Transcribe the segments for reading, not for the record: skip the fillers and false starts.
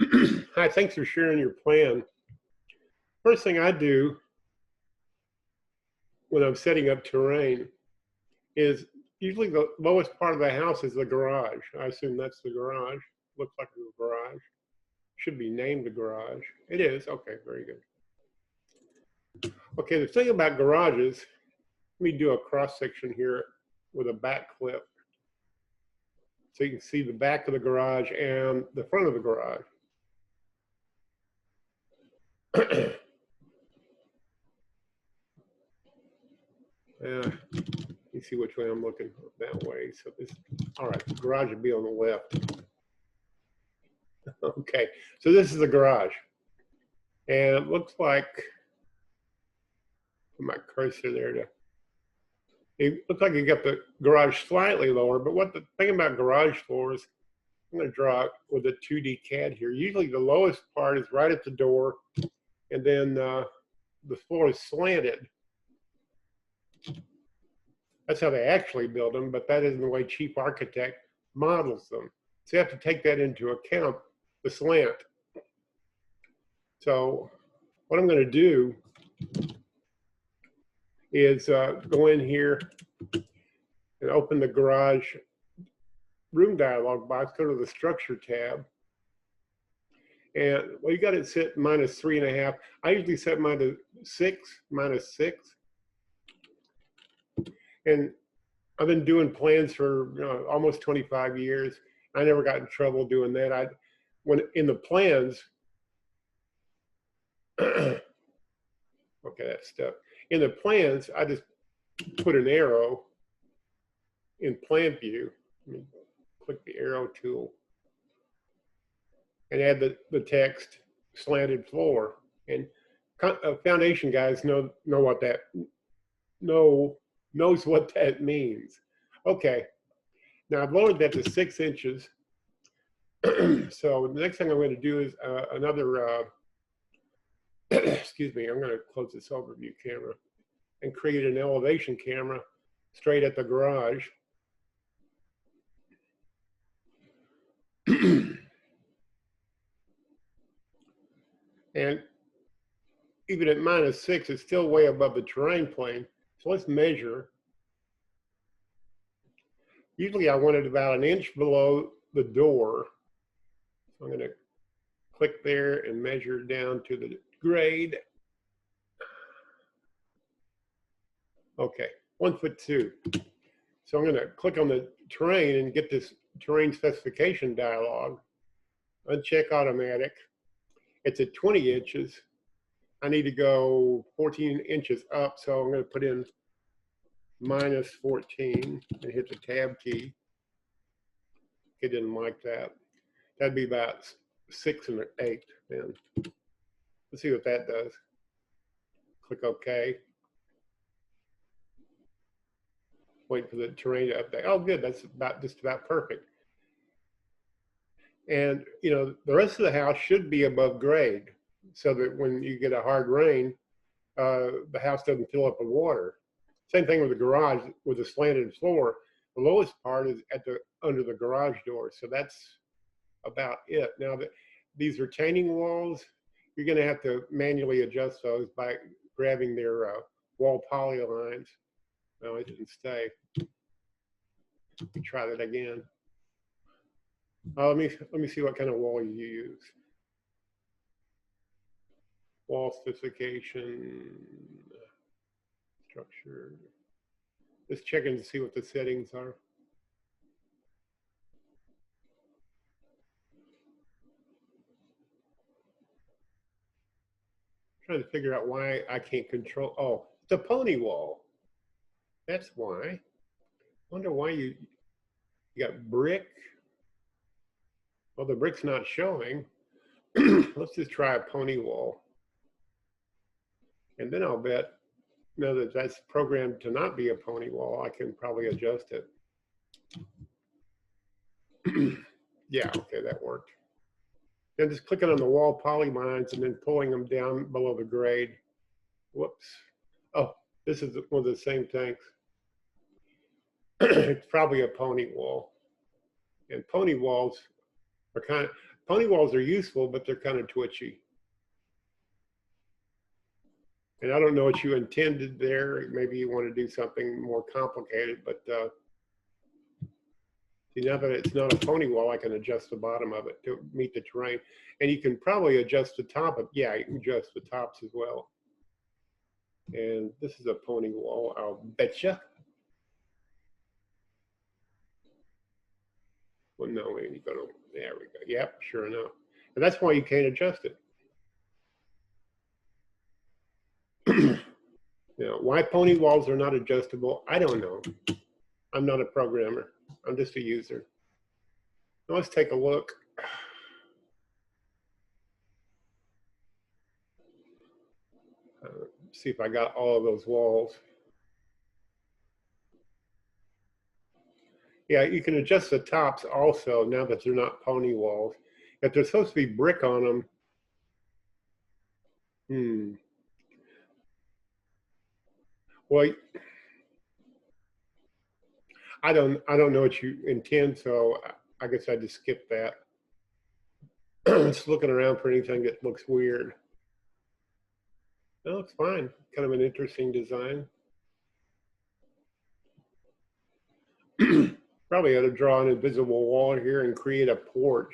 Hi, thanks for sharing your plan. First thing I do when I'm setting up terrain is usually the lowest part of the house is the garage. I assume that's the garage. Looks like a garage. Should be named a garage. It is. Okay, very good. Okay, the thing about garages, let me do a cross section here with a back clip. So you can see the back of the garage and the front of the garage. You see which way I'm looking, that way. So this, all right, the garage would be on the left. Okay, so this is the garage. And it looks like, put my cursor there to, it looks like you got the garage slightly lower, but what the thing about garage floors, I'm gonna draw it with a 2D CAD here. Usually the lowest part is right at the door, and then the floor is slanted. That's how they actually build them, but that isn't the way cheap architect models them. So you have to take that into account, the slant. So what I'm gonna do is go in here and open the garage room dialog box, go to the structure tab. And well, you got it set -3.5. I usually set mine to -6. And I've been doing plans for almost 25 years. I never got in trouble doing that. When in the plans, okay, that stuff. In the plans, I just put an arrow in plan view. Click the arrow tool and add the text slanted floor. And foundation guys knows what that means. Okay, now I've lowered that to 6 inches. So the next thing I'm going to do is another, excuse me, I'm going to close this overview camera and create an elevation camera straight at the garage. And even at -6, it's still way above the terrain plane. So let's measure. Usually I want it about 1 inch below the door. So I'm going to click there and measure down to the grade. Okay, 1'2". So I'm going to click on the terrain and get this terrain specification dialog. Uncheck automatic. It's at 20 inches. I need to go 14 inches up, so I'm going to put in -14 and hit the tab key. It didn't like that. That'd be about 6 1/8 then. Let's see what that does. Click OK. Wait for the terrain to update. Oh, good. That's just about perfect. And the rest of the house should be above grade, so that when you get a hard rain, the house doesn't fill up with water. Same thing with the garage with the slanted floor. The lowest part is under the garage door, so that's about it. Now, these retaining walls, you're going to have to manually adjust those by grabbing their wall poly lines. No, it didn't stay. Let me try that again. Let me see what kind of wall you use. Wall specification, structure. Just checking to see what the settings are. Trying to figure out why I can't control. Oh, it's a pony wall. That's why. Wonder why you got brick. Well, the brick's not showing. Let's just try a pony wall. And then I'll bet, now that that's programmed to not be a pony wall, I can probably adjust it. Yeah, okay, that worked. Then just clicking on the wall polylines and then pulling them down below the grade. Whoops. Oh, this is one of the same things. It's probably a pony wall. And pony walls are pony walls are useful, but they're kind of twitchy. And I don't know what you intended there. Maybe you want to do something more complicated, but see, now that it's not a pony wall, I can adjust the bottom of it to meet the terrain. And you can probably adjust the top of, yeah, you can adjust the tops as well. And this is a pony wall, I'll betcha. Well, no, we need to go to, there we go. Yep, sure enough. And that's why you can't adjust it. You know, why pony walls are not adjustable, I don't know. I'm not a programmer. I'm just a user. Now let's take a look. See if I got all of those walls. Yeah, you can adjust the tops also now that they're not pony walls. If they're supposed to be brick on them, well, I don't know what you intend, so I guess I just skip that. Just looking around for anything that looks weird. No, it's fine. Kind of an interesting design. Probably ought to draw an invisible wall here and create a porch.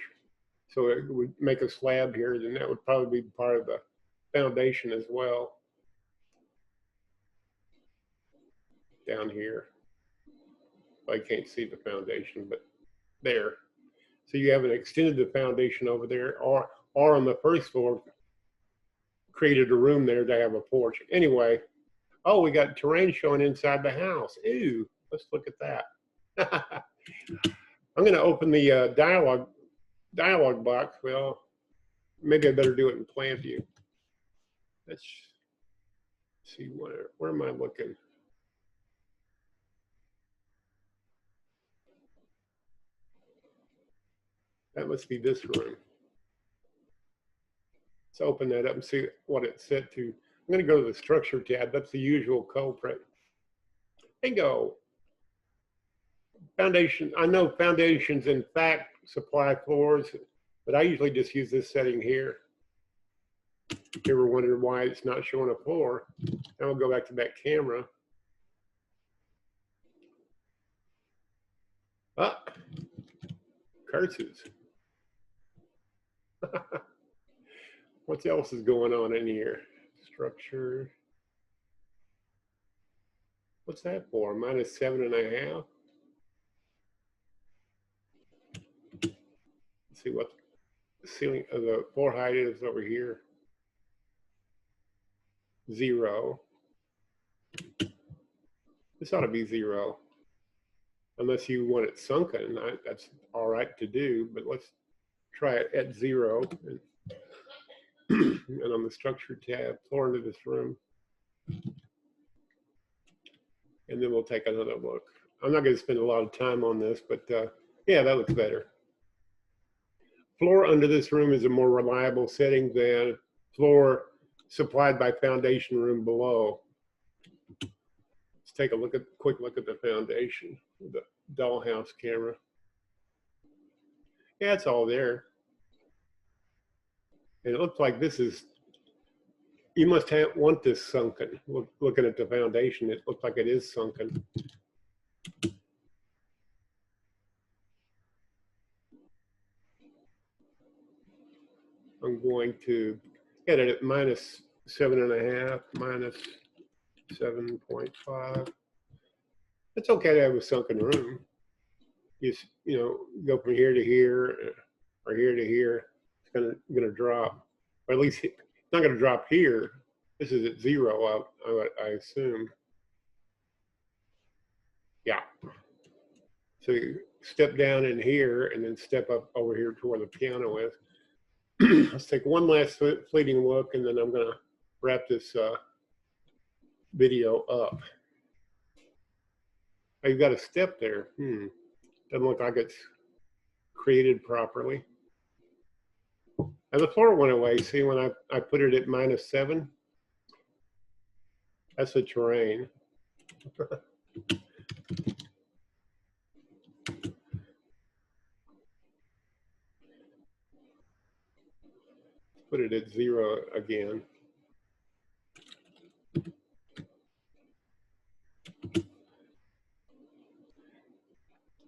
So it would make a slab here, then that would probably be part of the foundation as well. Down here. I can't see the foundation, but there. So you haven't extended the foundation over there, or on the first floor, created a room there to have a porch. Anyway, oh, we got terrain showing inside the house. Ooh, let's look at that. I'm going to open the dialog box. Well, maybe I better do it in plan view. Let's see, where am I looking? That must be this room. Let's open that up and see what it's set to. I'm going to go to the structure tab. That's the usual culprit. Bingo. Foundation. I know foundations, in fact, supply floors, but I usually just use this setting here. If you ever wondered why it's not showing a floor, now we'll go back to that camera. Ah, curses. What else is going on in here? Structure. What's that for? -7.5. Let's see what the ceiling of the floor height is over here. 0. This ought to be 0. Unless you want it sunken, that's all right to do, but let's try it at 0. And on the structure tab, floor into this room. And then we'll take another look. I'm not going to spend a lot of time on this, but yeah, that looks better. Floor under this room is a more reliable setting than floor supplied by foundation room below. Let's take a quick look at the foundation with the dollhouse camera. Yeah, it's all there. And it looks like this is, you must want this sunken. Looking at the foundation, it looks like it is sunken. I'm going to get it at -7.5, -7.5. It's okay to have a sunken room. You know, go from here to here or here to here. It's gonna drop, or at least it's not gonna drop here. This is at 0, I assume. Yeah. So you step down in here and then step up over here to where the piano is. Let's take one last fleeting look, and then I'm going to wrap this video up. Oh, you've got a step there. Doesn't look like it's created properly. And the floor went away. See, when I put it at -7, that's the terrain. Put it at 0 again.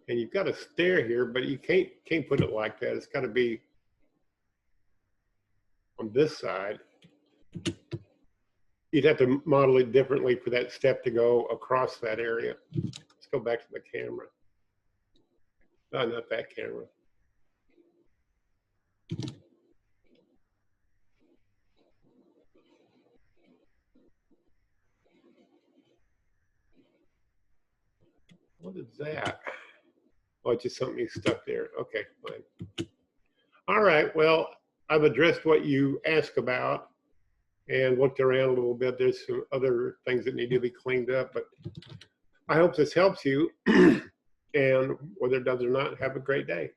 And you've got a stair here, but you can't put it like that. It's got to be on this side. You'd have to model it differently for that step to go across that area. Let's go back to the camera. No, not that camera. What is that? Oh, it's just something stuck there. Okay, fine. All right, well, I've addressed what you asked about and looked around a little bit. There's some other things that need to be cleaned up, but I hope this helps you. And whether it does or not, have a great day.